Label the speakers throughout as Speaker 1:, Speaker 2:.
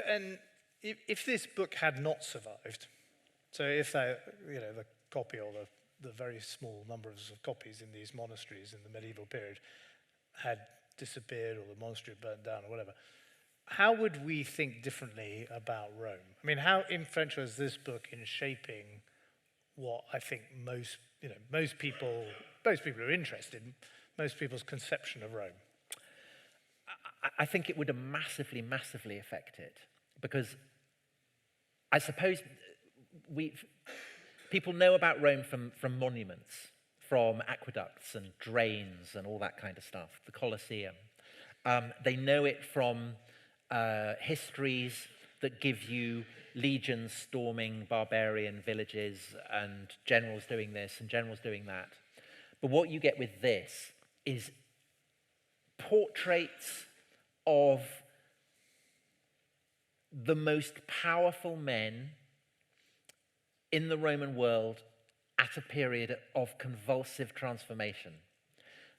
Speaker 1: And if this book had not survived, so if the copy or the very small numbers of copies in these monasteries in the medieval period had disappeared, or the monastery burned down or whatever, how would we think differently about Rome? I mean, how influential is this book in shaping what I think most people who are interested, most people's conception of Rome?
Speaker 2: I think it would have massively, massively affect it, because I suppose people know about Rome from monuments, from aqueducts and drains and all that kind of stuff, the Colosseum. They know it from histories that give you legions storming barbarian villages and generals doing this and generals doing that. But what you get with this is portraits of the most powerful men in the Roman world at a period of convulsive transformation.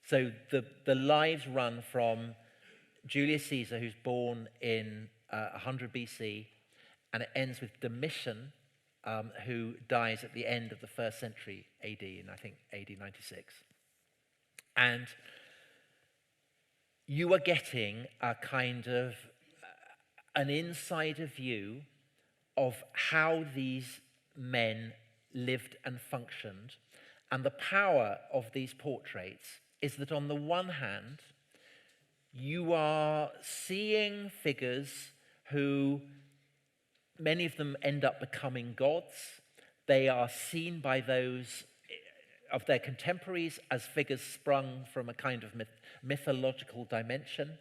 Speaker 2: So the lives run from Julius Caesar, who's born in 100 BC, and it ends with Domitian, who dies at the end of the 1st century AD, in I think AD 96. And you are getting a kind of an insider view of how these men lived and functioned. And the power of these portraits is that on the one hand, you are seeing figures who, many of them end up becoming gods. They are seen by those of their contemporaries as figures sprung from a kind of mythological dimension.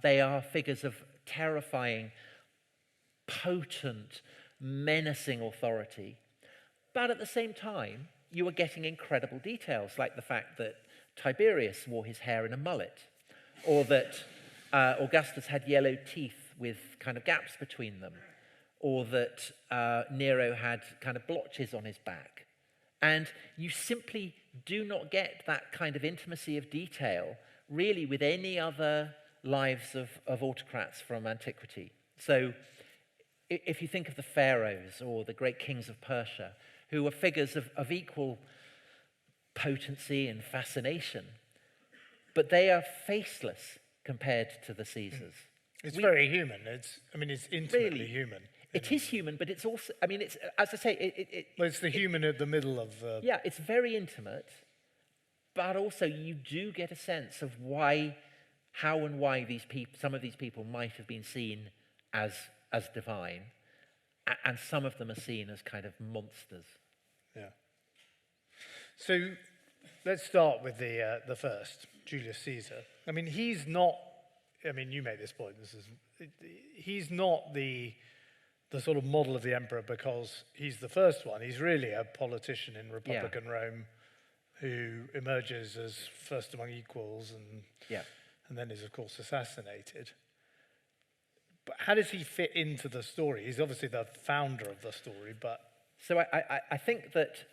Speaker 2: They are figures of terrifying, potent, menacing authority. But at the same time, you are getting incredible details, like the fact that Tiberius wore his hair in a mullet, or that Augustus had yellow teeth with kind of gaps between them, or that Nero had kind of blotches on his back. And you simply do not get that kind of intimacy of detail really with any other lives of autocrats from antiquity. So if you think of the pharaohs or the great kings of Persia, who were figures of equal potency and fascination, but they are faceless compared to the Caesars.
Speaker 1: It's very human. It's intimately really human.
Speaker 2: It is human, but it's also, it's, as I say,
Speaker 1: it's the human at the middle of...
Speaker 2: Yeah, it's very intimate, but also you do get a sense of how and why some of these people might have been seen as divine, and some of them are seen as kind of monsters.
Speaker 1: Yeah. So let's start with the first, Julius Caesar. He's not... you made this point. He's not the sort of model of the emperor because he's the first one. He's really a politician in Republican Rome who emerges as first among equals and then is, of course, assassinated. But how does he fit into the story? He's obviously the founder of the story, but...
Speaker 2: So I think that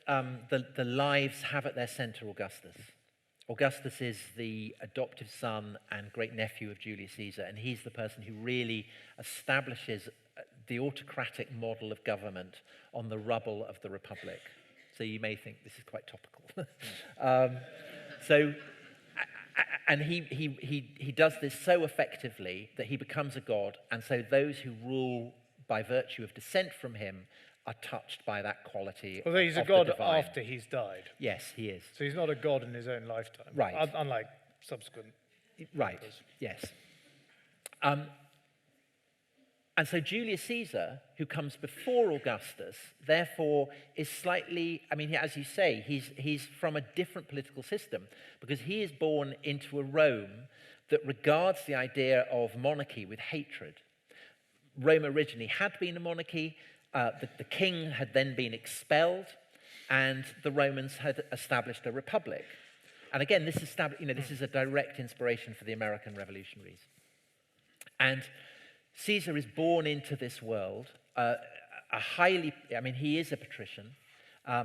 Speaker 2: the lives have at their center Augustus. Augustus is the adoptive son and great-nephew of Julius Caesar, and he's the person who really establishes the autocratic model of government on the rubble of the Republic. So you may think this is quite topical. And he does this so effectively that he becomes a god, and so those who rule by virtue of descent from him are touched by that quality.
Speaker 1: Although he's a god after he's died.
Speaker 2: Yes, he is.
Speaker 1: So he's not a god in his own lifetime.
Speaker 2: Right.
Speaker 1: Unlike subsequent.
Speaker 2: Right, emperors. Yes. And so Julius Caesar, who comes before Augustus, therefore is slightly, as you say, he's from a different political system because he is born into a Rome that regards the idea of monarchy with hatred. Rome originally had been a monarchy. The king had then been expelled, and the Romans had established a republic. And again, this is a direct inspiration for the American revolutionaries. And Caesar is born into this world, he is a patrician,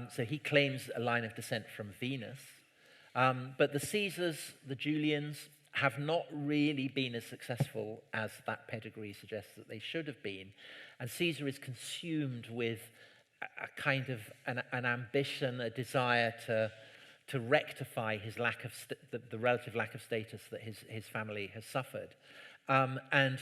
Speaker 2: so he claims a line of descent from Venus. But the Caesars, the Julians, have not really been as successful as that pedigree suggests that they should have been. And Caesar is consumed with a kind of an ambition, a desire to rectify his lack of the relative lack of status that his family has suffered. And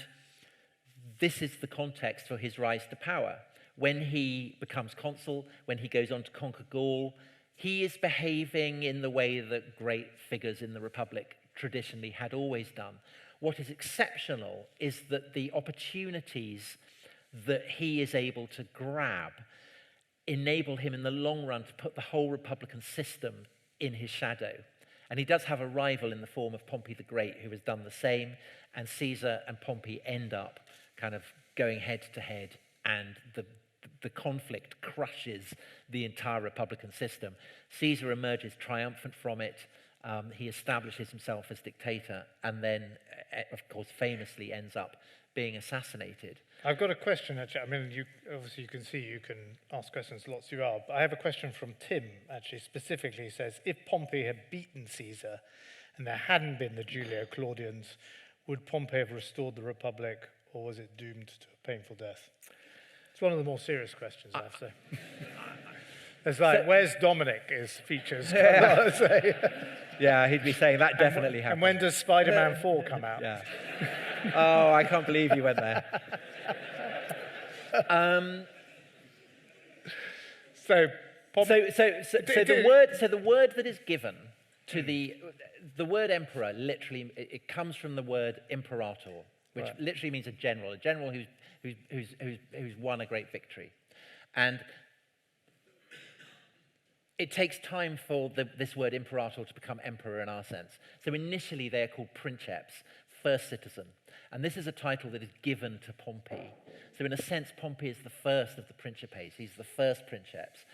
Speaker 2: this is the context for his rise to power. When he becomes consul, when he goes on to conquer Gaul, he is behaving in the way that great figures in the Republic traditionally had always done. What is exceptional is that the opportunities that he is able to grab enable him in the long run to put the whole Republican system in his shadow. And he does have a rival in the form of Pompey the Great, who has done the same, and Caesar and Pompey end up kind of going head to head, and the conflict crushes the entire Republican system. Caesar emerges triumphant from it. He establishes himself as dictator, and then, of course, famously ends up being assassinated.
Speaker 1: I've got a question, actually. I mean, you can see you can ask questions lots you are, but I have a question from Tim, actually, specifically. He says, if Pompey had beaten Caesar and there hadn't been the Julio-Claudians, would Pompey have restored the Republic, or was it doomed to a painful death? It's one of the more serious questions, I have to say. It's like, where's Dominic? His features.
Speaker 2: Yeah, he'd be saying that definitely happened.
Speaker 1: And when does Spider-Man 4 come out?
Speaker 2: Yeah. Oh, I can't believe you went there.
Speaker 1: So
Speaker 2: the word that is given to the word emperor literally it comes from the word imperator, which literally means a general who's won a great victory, and it takes time for this word imperator to become emperor in our sense. So initially they are called princeps, first citizen. And this is a title that is given to Pompey. So in a sense, Pompey is the first of the principes. He's the first princeps.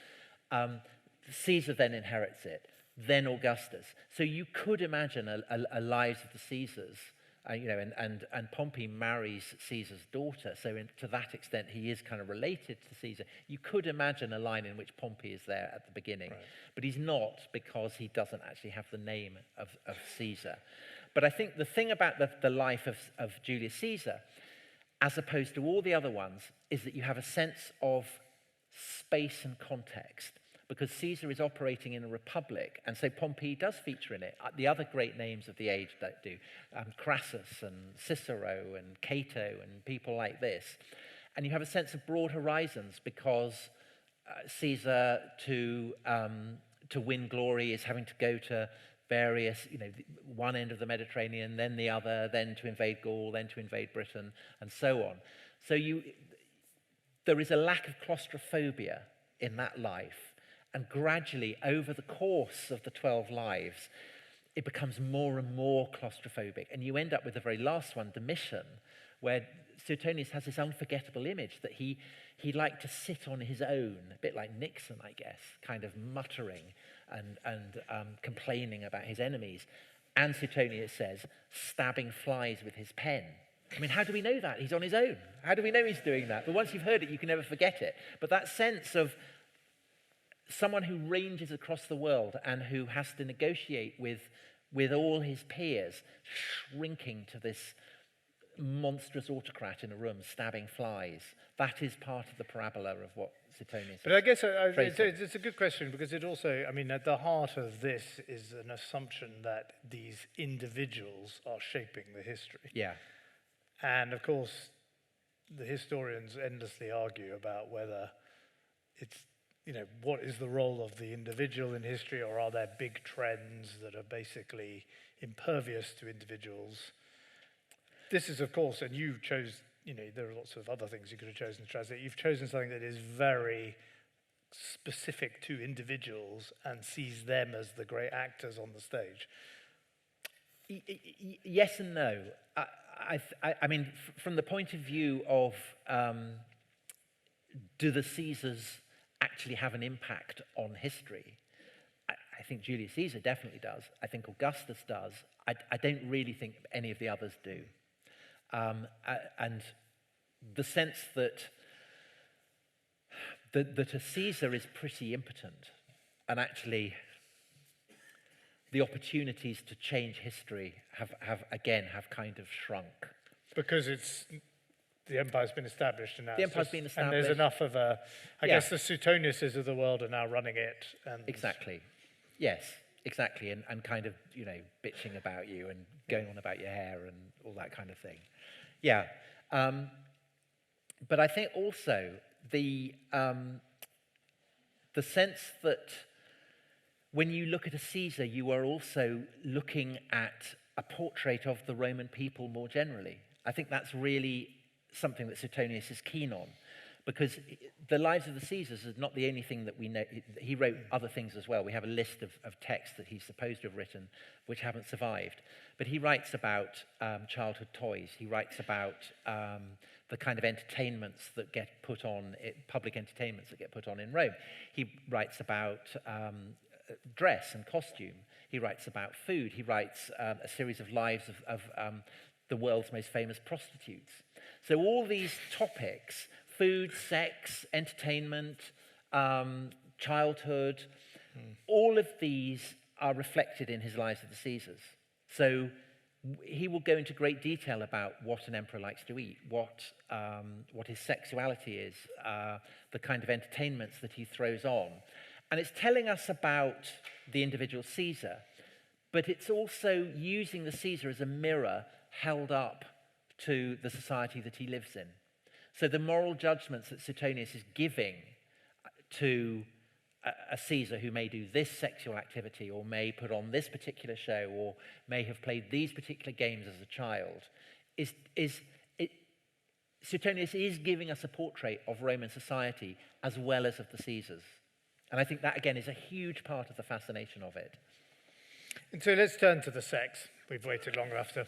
Speaker 2: Caesar then inherits it, then Augustus. So you could imagine a lives of the Caesars, and Pompey marries Caesar's daughter. So to that extent, he is kind of related to Caesar. You could imagine a line in which Pompey is there at the beginning, but he's not, because he doesn't actually have the name of Caesar. But I think the thing about the life of Julius Caesar, as opposed to all the other ones, is that you have a sense of space and context, because Caesar is operating in a republic, and so Pompey does feature in it. The other great names of the age that do, Crassus and Cicero and Cato and people like this. And you have a sense of broad horizons, because Caesar, to win glory, is having to go to various, one end of the Mediterranean, then the other, then to invade Gaul, then to invade Britain, and so on. So there is a lack of claustrophobia in that life, and gradually, over the course of the 12 lives, it becomes more and more claustrophobic, and you end up with the very last one, Domitian, where Suetonius has this unforgettable image that he liked to sit on his own, a bit like Nixon, I guess, kind of muttering and complaining about his enemies. And Suetonius says, stabbing flies with his pen. I mean, how do we know that? He's on his own. How do we know he's doing that? But once you've heard it, you can never forget it. But that sense of someone who ranges across the world and who has to negotiate with all his peers, shrinking to this monstrous autocrat in a room, stabbing flies. That is part of the parabola of what Suetonius.
Speaker 1: But I guess it's a good question, because it also, at the heart of this is an assumption that these individuals are shaping the history.
Speaker 2: Yeah.
Speaker 1: And of course, the historians endlessly argue about whether it's, what is the role of the individual in history, or are there big trends that are basically impervious to individuals? This is, of course, and you chose, there are lots of other things you could have chosen to translate. You've chosen something that is very specific to individuals and sees them as the great actors on the stage.
Speaker 2: Yes and no. I mean, from the point of view of do the Caesars actually have an impact on history? I think Julius Caesar definitely does. I think Augustus does. I don't really think any of the others do. And the sense that a Caesar is pretty impotent, and actually the opportunities to change history have kind of shrunk.
Speaker 1: Because the empire's been established, and now
Speaker 2: The empire's been established.
Speaker 1: and there's enough of I guess the Suetoniuses of the world are now running it. And
Speaker 2: Exactly. Yes, exactly. And kind of, bitching about you and going on about your hair and all that kind of thing. Yeah. But I think also the sense that when you look at a Caesar, you are also looking at a portrait of the Roman people more generally. I think that's really something that Suetonius is keen on, because the lives of the Caesars is not the only thing that we know. He wrote other things as well. We have a list of texts that he's supposed to have written which haven't survived. But he writes about childhood toys. He writes about the kind of entertainments that get put on, public entertainments that get put on in Rome. He writes about dress and costume. He writes about food. He writes a series of lives of the world's most famous prostitutes. So all these topics, food, sex, entertainment, childhood, all of these are reflected in his Lives of the Caesars. So he will go into great detail about what an emperor likes to eat, what his sexuality is, the kind of entertainments that he throws on. And it's telling us about the individual Caesar, but it's also using the Caesar as a mirror held up to the society that he lives in. So the moral judgments that Suetonius is giving to a Caesar who may do this sexual activity, or may put on this particular show, or may have played these particular games as a child, Suetonius is giving us a portrait of Roman society as well as of the Caesars. And I think that, again, is a huge part of the fascination of it.
Speaker 1: And so let's turn to the sex. We've waited long enough to.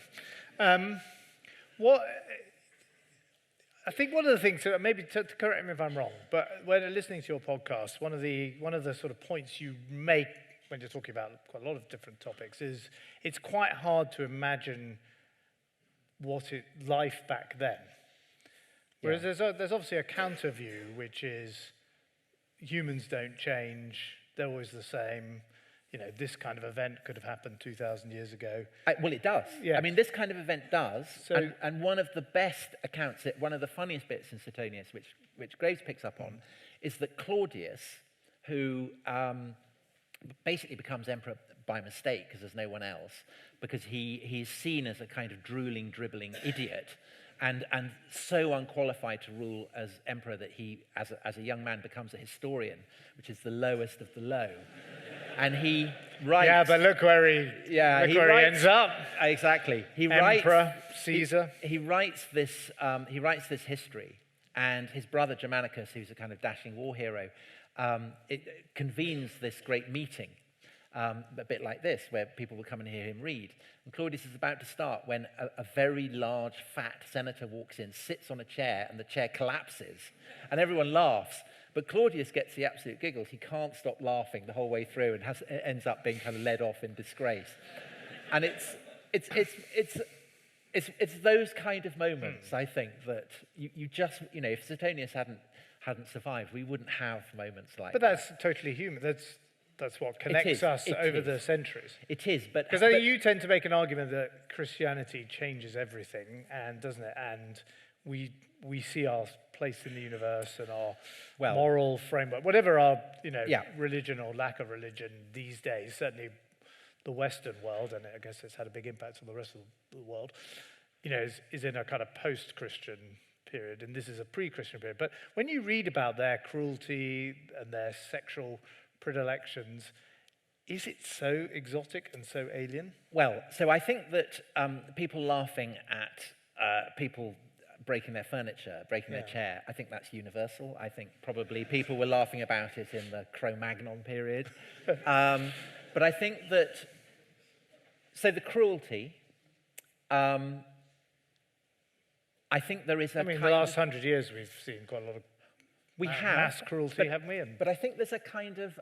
Speaker 1: I think one of the things, maybe to correct me if I'm wrong, but when listening to your podcast, one of the sort of points you make when you're talking about quite a lot of different topics is it's quite hard to imagine life back then. Whereas there's obviously a counter view, which is humans don't change, they're always the same. This kind of event could have happened 2,000 years ago.
Speaker 2: Well, it does.
Speaker 1: Yeah.
Speaker 2: I mean, this kind of event does.
Speaker 1: So,
Speaker 2: and one of the best accounts, one of the funniest bits in Suetonius, which Graves picks up on, is that Claudius, who basically becomes emperor by mistake because there's no one else, because he's seen as a kind of drooling, dribbling idiot, and so unqualified to rule as emperor that he, as a young man, becomes a historian, which is the lowest of the low. And he writes... Yeah,
Speaker 1: but look where he ends up.
Speaker 2: Exactly.
Speaker 1: Emperor, Caesar.
Speaker 2: He writes this history, and his brother Germanicus, who's a kind of dashing war hero, it convenes this great meeting, a bit like this, where people will come and hear him read. And Claudius is about to start when a very large, fat senator walks in, sits on a chair, and the chair collapses, and everyone laughs. But Claudius gets the absolute giggles. He can't stop laughing the whole way through, and ends up being kind of led off in disgrace. And it's those kind of moments, I think, that you just, if Suetonius hadn't survived, we wouldn't have moments like that.
Speaker 1: But that's totally human. That's what connects us over the centuries.
Speaker 2: It is, but...
Speaker 1: Because I think you tend to make an argument that Christianity changes everything, and doesn't it? And we see our place in the universe and our moral framework, whatever our religion or lack of religion these days, certainly the Western world, and I guess it's had a big impact on the rest of the world, is in a kind of post-Christian period, and this is a pre-Christian period. But when you read about their cruelty and their sexual predilections, is it so exotic and so alien?
Speaker 2: Well, so I think that people laughing at people breaking their furniture, breaking their chair, I think that's universal. I think probably people were laughing about it in the Cro-Magnon period. But I think that, so the cruelty, I think there is a
Speaker 1: the last 100 years we've seen quite a lot of mass cruelty, haven't we?
Speaker 2: But I think there's a kind of,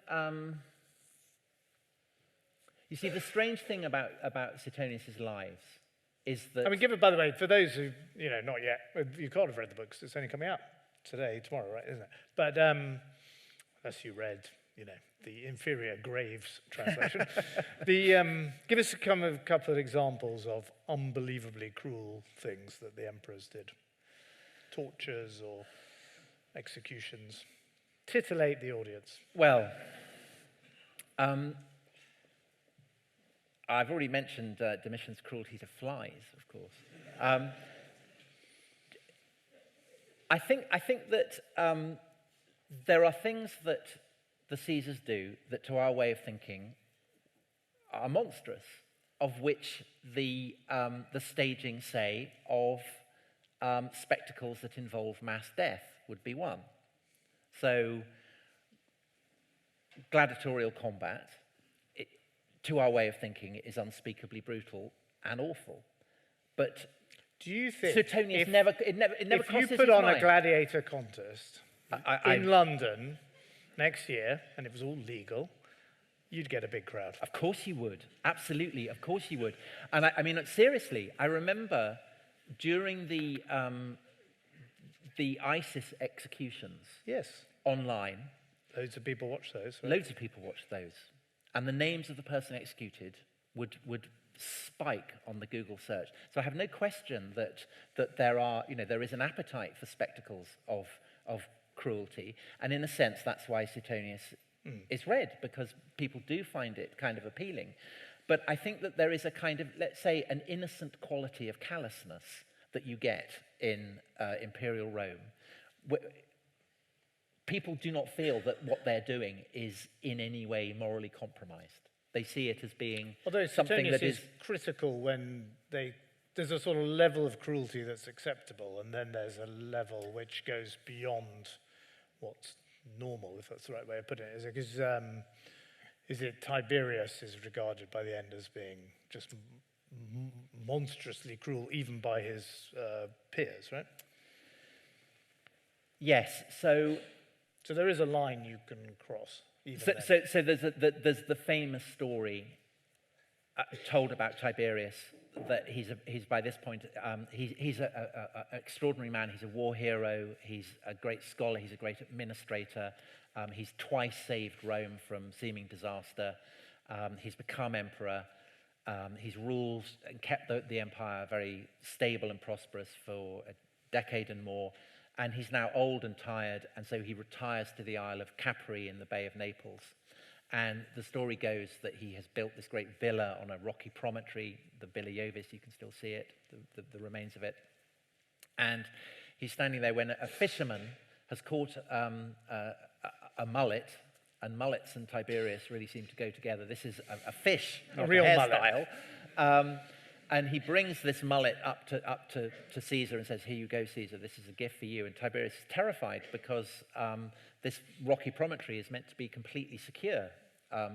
Speaker 2: you see, the strange thing about Suetonius' lives is that...
Speaker 1: by the way, for those who, not yet, you can't have read the books, it's only coming out today, tomorrow, right, isn't it? But unless you read, the inferior Graves translation. Give us a couple of examples of unbelievably cruel things that the emperors did. Tortures or executions. Titillate the audience.
Speaker 2: Well, I've already mentioned Domitian's cruelty to flies, of course. I think that there are things that the Caesars do that, to our way of thinking, are monstrous, of which the staging, say, of spectacles that involve mass death would be one. So, gladiatorial combat, to our way of thinking, is unspeakably brutal and awful. But
Speaker 1: do you think
Speaker 2: Suetonius
Speaker 1: if
Speaker 2: never
Speaker 1: if
Speaker 2: crosses
Speaker 1: you put
Speaker 2: his
Speaker 1: on
Speaker 2: mind.
Speaker 1: a gladiator contest in London next year, and it was all legal, you'd get a big crowd?
Speaker 2: Of course you would. Absolutely, of course you would. And I mean, seriously, I remember during the ISIS executions online.
Speaker 1: Loads of people watched those. Right?
Speaker 2: Loads of people watched those. And the names of the person executed would spike on the Google search. So I have no question that there is an appetite for spectacles of cruelty. And in a sense, that's why Suetonius is read, because people do find it kind of appealing. But I think that there is a kind of, let's say, an innocent quality of callousness that you get in imperial Rome. People do not feel that what they're doing is in any way morally compromised. They see it as being something that is
Speaker 1: critical when there's a sort of level of cruelty that's acceptable, and then there's a level which goes beyond what's normal, if that's the right way of putting it. Is it Tiberius is regarded by the end as being just monstrously cruel, even by his peers, right?
Speaker 2: Yes. So
Speaker 1: there is a line you can cross.
Speaker 2: So there's the famous story told about Tiberius, that he's by this point he's an extraordinary man. He's a war hero. He's a great scholar. He's a great administrator. He's twice saved Rome from seeming disaster. He's become emperor. He's ruled and kept the empire very stable and prosperous for a decade and more. And he's now old and tired, and so he retires to the Isle of Capri in the Bay of Naples. And the story goes that he has built this great villa on a rocky promontory, the Villa Jovis, you can still see it, the remains of it. And he's standing there when a fisherman has caught a mullet, and mullets and Tiberius really seem to go together. This is a fish, not a
Speaker 1: real
Speaker 2: hairstyle. And he brings this mullet up to Caesar and says, "Here you go, Caesar, this is a gift for you." And Tiberius is terrified because this rocky promontory is meant to be completely secure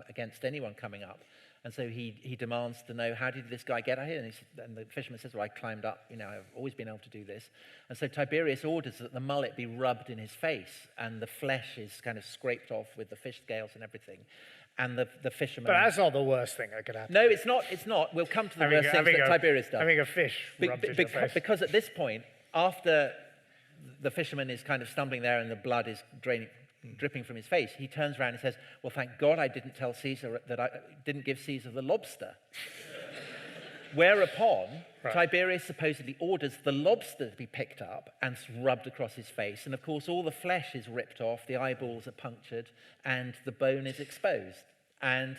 Speaker 2: against anyone coming up. And so he demands to know, how did this guy get out here? And the fisherman says, "Well, I climbed up, I've always been able to do this." And so Tiberius orders that the mullet be rubbed in his face, and the flesh is kind of scraped off with the fish scales and everything. And the fisherman...
Speaker 1: But that's not the worst thing that could happen.
Speaker 2: No, it's not. We'll come to the worst things that Tiberius does.
Speaker 1: Having a fish rubbed in your face.
Speaker 2: Because at this point, after the fisherman is kind of stumbling there and the blood is dripping from his face, he turns around and says, "Well, thank God I didn't tell Caesar that I didn't give Caesar the lobster." Whereupon, Tiberius supposedly orders the lobster to be picked up and rubbed across his face. And of course, all the flesh is ripped off, the eyeballs are punctured, and the bone is exposed. And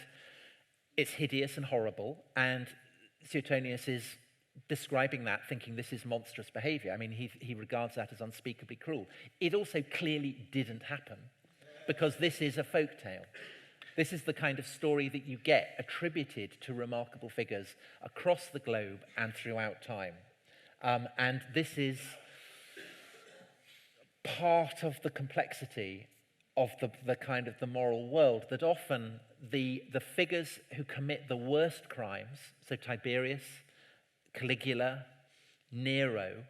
Speaker 2: it's hideous and horrible. And Suetonius is describing that, thinking this is monstrous behavior. I mean, he regards that as unspeakably cruel. It also clearly didn't happen, because this is a folk tale. This is the kind of story that you get attributed to remarkable figures across the globe and throughout time. And this is part of the complexity of the kind of the moral world, that often the figures who commit the worst crimes, so Tiberius, Caligula, Nero,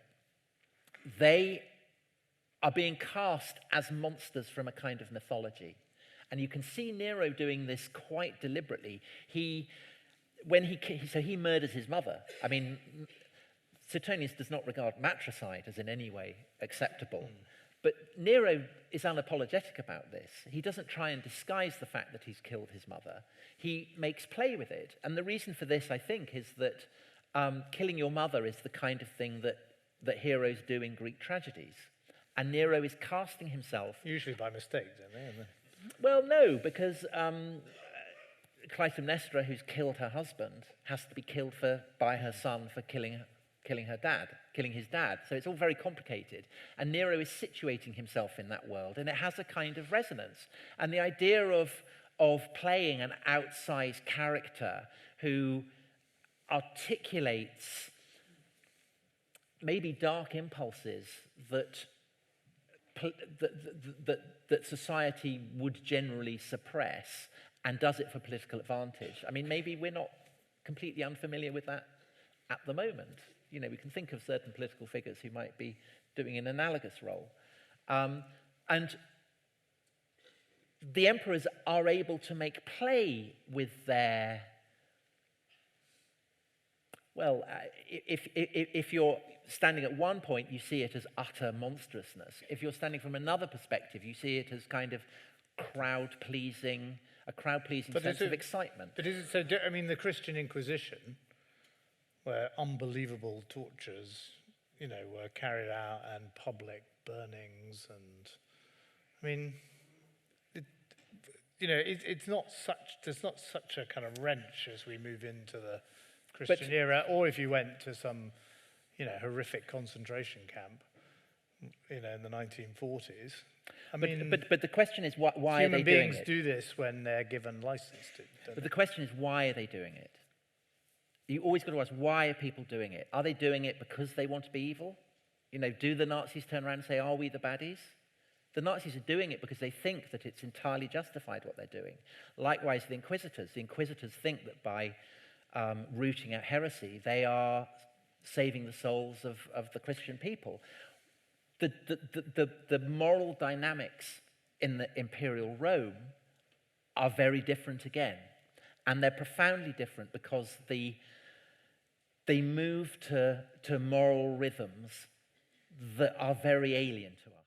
Speaker 2: they are being cast as monsters from a kind of mythology. And you can see Nero doing this quite deliberately. He murders his mother. I mean, Suetonius does not regard matricide as in any way acceptable. But Nero is unapologetic about this. He doesn't try and disguise the fact that he's killed his mother. He makes play with it. And the reason for this, I think, is that killing your mother is the kind of thing that heroes do in Greek tragedies. And Nero is casting himself...
Speaker 1: Usually by mistake, don't they?
Speaker 2: Well, no, because Clytemnestra, who's killed her husband, has to be killed by her son for killing his dad. So it's all very complicated. And Nero is situating himself in that world, and it has a kind of resonance. And the idea of playing an outsized character who articulates maybe dark impulses that society would generally suppress and does it for political advantage. I mean, maybe we're not completely unfamiliar with that at the moment. You know, we can think of certain political figures who might be doing an analogous role. And the emperors are able to make play with their... Well, if you're standing at one point, you see it as utter monstrousness. If you're standing from another perspective, you see it as kind of crowd-pleasing, a crowd-pleasing sense of excitement.
Speaker 1: But is it so? I mean, the Christian Inquisition, where unbelievable tortures, were carried out and public burnings, and I mean, it's not such. There's not such a kind of wrench as we move into the Christian era, or if you went to some, horrific concentration camp, in the 1940s.
Speaker 2: But the question is, why are they doing it?
Speaker 1: Human beings do this when they're given license to.
Speaker 2: But the question is, why are they doing it? You always got to ask, why are people doing it? Are they doing it because they want to be evil? Do the Nazis turn around and say, are we the baddies? The Nazis are doing it because they think that it's entirely justified what they're doing. Likewise, the Inquisitors. The Inquisitors think that by rooting out heresy, they are saving the souls of the Christian people. The moral dynamics in the imperial Rome are very different again. And they're profoundly different because they move to moral rhythms that are very alien to us.